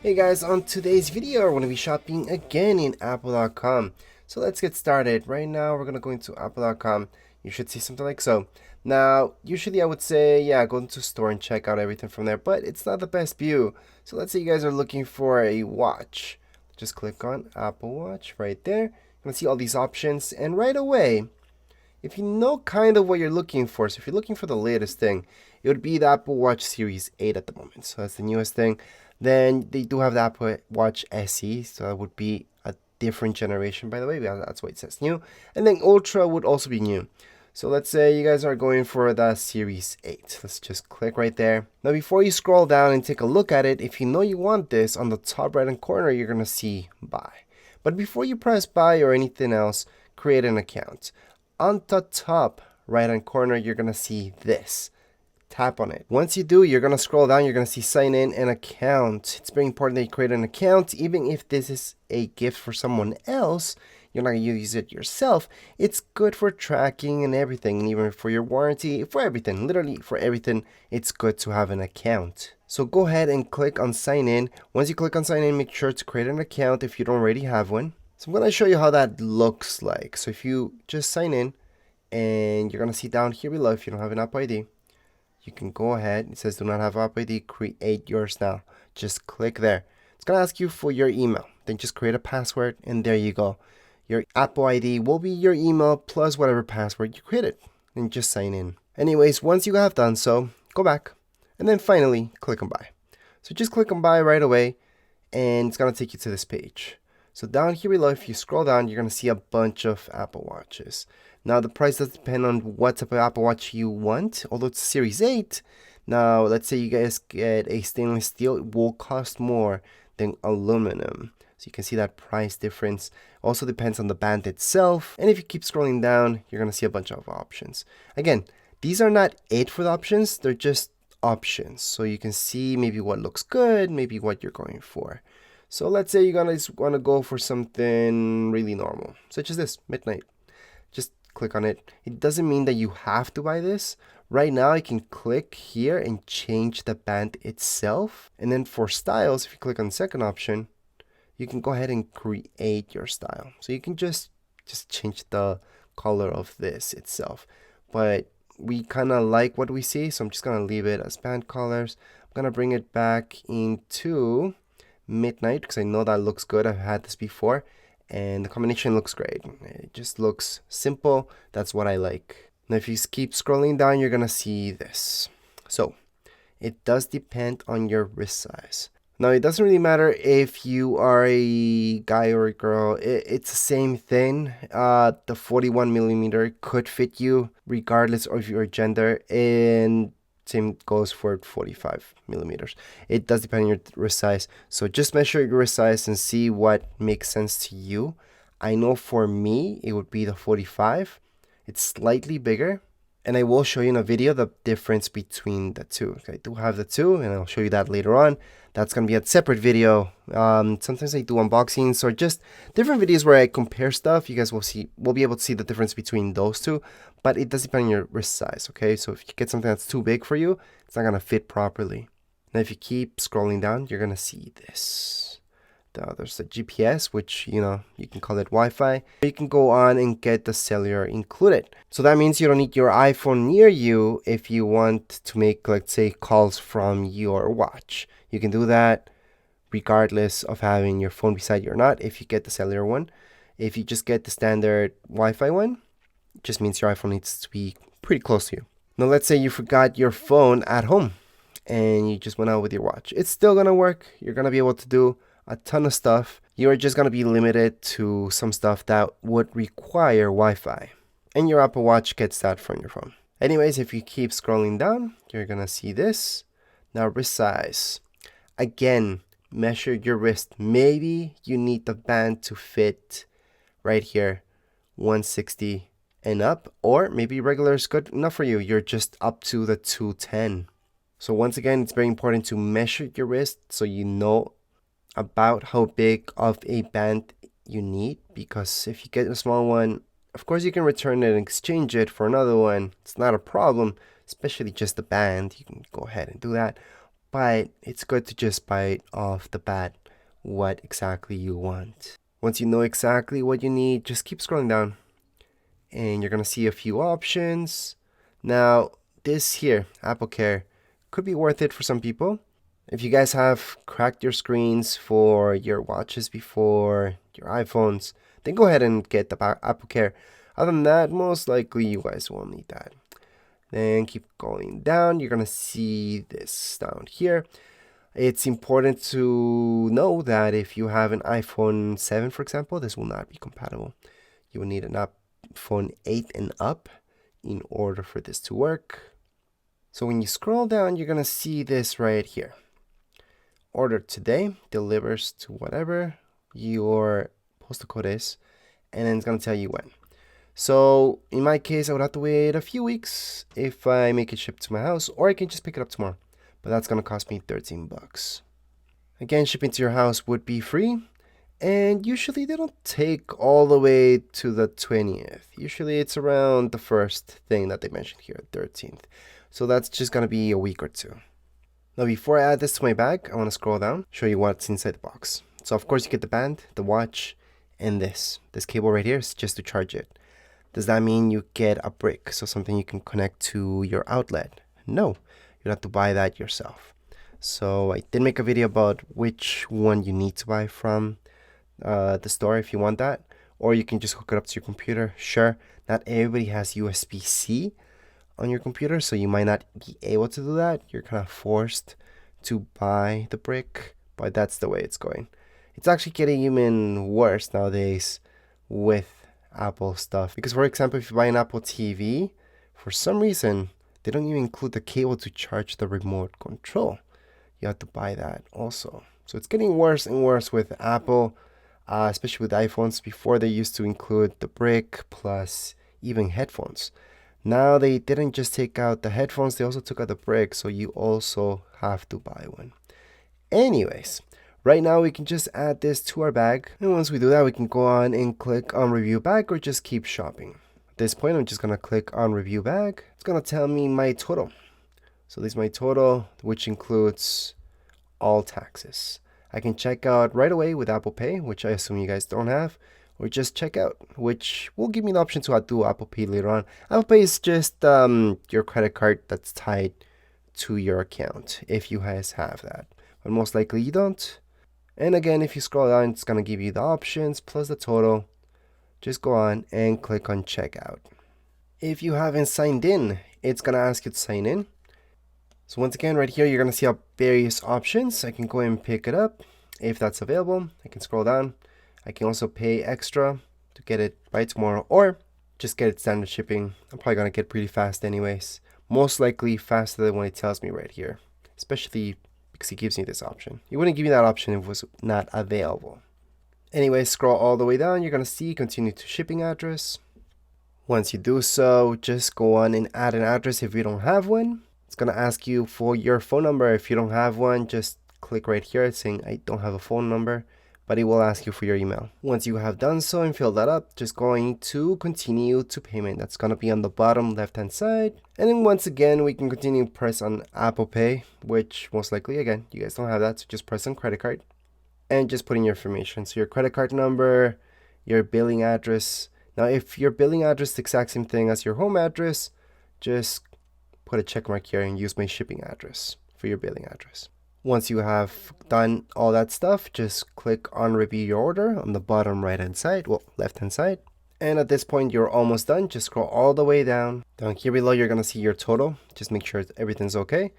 Hey guys, on today's video, we're going to be shopping again in Apple.com. So let's get started. Right now, we're going to go into Apple.com. You should see something like so. Now, usually I would say, yeah, go into store and check out everything from there, but it's not the best view. So let's say you guys are looking for a watch. Just click on Apple Watch right there. You're going to see all these options, and right away, if you know kind of what you're looking for, so if you're looking for the latest thing, it would be the Apple Watch Series 8 at the moment. So that's the newest thing. Then they do have the Apple Watch SE, so that would be a different generation, by the way. That's why it says new. And then Ultra would also be new. So let's say you guys are going for the Series 8. Let's just click right there. Now before you scroll down and take a look at it, if you know you want this, on the top right hand corner, you're going to see buy. But before you press buy or anything else, create an account. On the top right hand corner, you're going to see this. Tap on it. Once you do, you're going to scroll down. You're going to see sign in an account. It's very important that you create an account. Even if this is a gift for someone else, you're not going to use it yourself. It's good for tracking and everything, and even for your warranty, for everything, literally for everything, it's good to have an account. So go ahead and click on sign in. Once you click on sign in, make sure to create an account if you don't already have one. So I'm going to show you how that looks like. So if you just sign in, and you're going to see down here below, if you don't have an Apple ID, you can go ahead. It says do not have Apple ID, create yours now. Just click there. It's going to ask you for your email. Then just create a password, and there you go. Your Apple ID will be your email plus whatever password you created. And just sign in. Anyways, once you have done so, go back. And then finally, click on buy. So just click on buy right away, and it's going to take you to this page. So down here below, if you scroll down, you're going to see a bunch of Apple Watches. Now, the price does depend on what type of Apple Watch you want, although it's Series 8. Now, let's say you guys get a stainless steel, it will cost more than aluminum. So you can see that price difference. Also depends on the band itself. And if you keep scrolling down, you're going to see a bunch of options. Again, these are not it for the options. They're just options. So you can see maybe what looks good, maybe what you're going for. So let's say you're just want to go for something really normal, such as this, midnight. Just click on it. It doesn't mean that you have to buy this. Right now, you can click here and change the band itself. And then for styles, if you click on the second option, you can go ahead and create your style. So you can just change the color of this itself. But we kind of like what we see, so I'm just going to leave it as band colors. I'm going to bring it back into midnight because I know that looks good. I've had this before and the combination looks great. It just looks simple. That's what I like. Now if you keep scrolling down, you're gonna see this. So it does depend on your wrist size. Now it doesn't really matter if you are a guy or a girl. It's the same thing. The 41 millimeter could fit you regardless of your gender, and same goes for 45 millimeters. It does depend on your wrist size. So just measure your wrist size and see what makes sense to you. I know for me, it would be the 45. It's slightly bigger. And I will show you in a video the difference between the two. I do have the two, and I'll show you that later on. That's going to be a separate video. Sometimes I do unboxings or just different videos where I compare stuff. You guys will be able to see the difference between those two. But it does depend on your wrist size, okay? So if you get something that's too big for you, it's not going to fit properly. Now if you keep scrolling down, you're going to see this. There's the GPS, which, you can call it Wi-Fi. You can go on and get the cellular included. So that means you don't need your iPhone near you if you want to make, let's say, calls from your watch. You can do that regardless of having your phone beside you or not if you get the cellular one. If you just get the standard Wi-Fi one, it just means your iPhone needs to be pretty close to you. Now let's say you forgot your phone at home and you just went out with your watch. It's still going to work. You're going to be able to do a ton of stuff. You're just going to be limited to some stuff that would require Wi-Fi. And your Apple Watch gets that from your phone. Anyways, if you keep scrolling down, you're going to see this. Now, wrist size. Again, measure your wrist. Maybe you need the band to fit right here, 160 and up. Or maybe regular is good enough for you. You're just up to the 210. So once again, it's very important to measure your wrist so you know about how big of a band you need, because if you get a small one, of course you can return it and exchange it for another one. It's not a problem, especially just the band. You can go ahead and do that. but it's good to just buy it off the bat what exactly you want. Once you know exactly what you need, just keep scrolling down and you're gonna see a few options. Now, this here, AppleCare, could be worth it for some people. If you guys have cracked your screens for your watches before, your iPhones, then go ahead and get the AppleCare. Other than that, most likely you guys won't need that. Then keep going down. You're gonna see this down here. It's important to know that if you have an iPhone 7, for example, this will not be compatible. You will need an iPhone 8 and up in order for this to work. So when you scroll down, you're gonna see this right here. Order today, delivers to whatever your postal code is, and then it's gonna tell you when. So in my case, I would have to wait a few weeks if I make it shipped to my house, or I can just pick it up tomorrow. But that's gonna cost me 13 bucks. Again, shipping to your house would be free, and usually they don't take all the way to the 20th. Usually it's around the first thing that they mentioned here, 13th. So that's just gonna be a week or two. Now before I add this to my bag, I wanna scroll down, show you what's inside the box. So of course you get the band, the watch, and this. This cable right here is just to charge it. Does that mean you get a brick, so something you can connect to your outlet? No, you have to buy that yourself. So I did make a video about which one you need to buy from the store if you want that, or you can just hook it up to your computer. Sure, not everybody has USB-C on your computer, so you might not be able to do that. You're kind of forced to buy the brick, but that's the way it's going. It's actually getting even worse nowadays with Apple stuff, because for example, if you buy an Apple TV, for some reason they don't even include the cable to charge the remote control. You have to buy that also. So it's getting worse and worse with Apple, especially with iPhones. Before they used to include the brick plus even headphones. Now they didn't just take out the headphones, they also took out the brick, so you also have to buy one. Anyways, right now we can just add this to our bag, and once we do that, we can go on and click on review bag or just keep shopping. At this point, I'm just gonna click on review bag. It's gonna tell me my total. So this is my total, which includes all taxes. I can check out right away with Apple Pay, which I assume you guys don't have, or just check out, which will give me the option to do Apple Pay later on. Apple Pay is just your credit card that's tied to your account, if you guys have that. But most likely you don't. And again, if you scroll down, it's going to give you the options plus the total. Just go on and click on checkout. If you haven't signed in, it's going to ask you to sign in. So once again, right here, you're going to see various options. I can go and pick it up if that's available. I can scroll down. I can also pay extra to get it by tomorrow, or just get it standard shipping. I'm probably going to get pretty fast anyways. Most likely faster than what it tells me right here, especially because he gives me this option. He wouldn't give me that option if it was not available. Anyway, scroll all the way down. You're going to see continue to shipping address. Once you do so, just go on and add an address if you don't have one. It's going to ask you for your phone number. If you don't have one, just click right here saying I don't have a phone number, but it will ask you for your email. Once you have done so and filled that up, just going to continue to payment. That's going to be on the bottom left hand side. And then once again, we can continue press on Apple Pay, which most likely, again, you guys don't have that. So just press on credit card and just put in your information. So your credit card number, your billing address. Now, if your billing address is the exact same thing as your home address, just put a check mark here and use my shipping address for your billing address. Once you have done all that stuff, just click on review your order on the bottom right hand side, well, left hand side. And at this point, you're almost done. Just scroll all the way down. Down here below, you're gonna see your total. Just make sure everything's okay.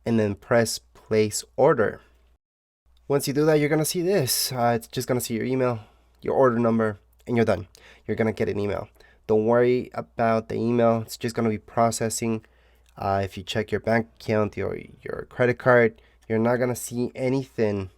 And then press place order. Once you do that, you're gonna see this. It's just gonna see your email, your order number, and you're done. You're gonna get an email. Don't worry about the email. It's just gonna be processing. If you check your bank account, your credit card, you're not gonna see anything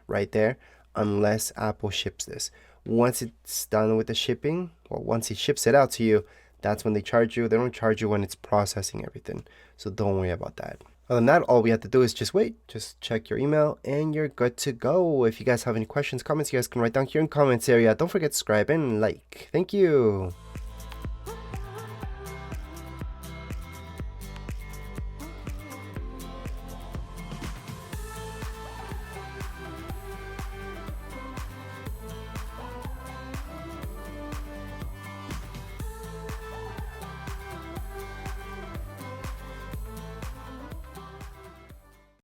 right there unless Apple ships this. Once it's done with the shipping, or once it ships it out to you, that's when they charge you. They don't charge you when it's processing everything. So don't worry about that. Other than that, all we have to do is just wait, just check your email, and you're good to go. If you guys have any questions, comments, you guys can write down here in the comments area. Don't forget to subscribe and like. Thank you.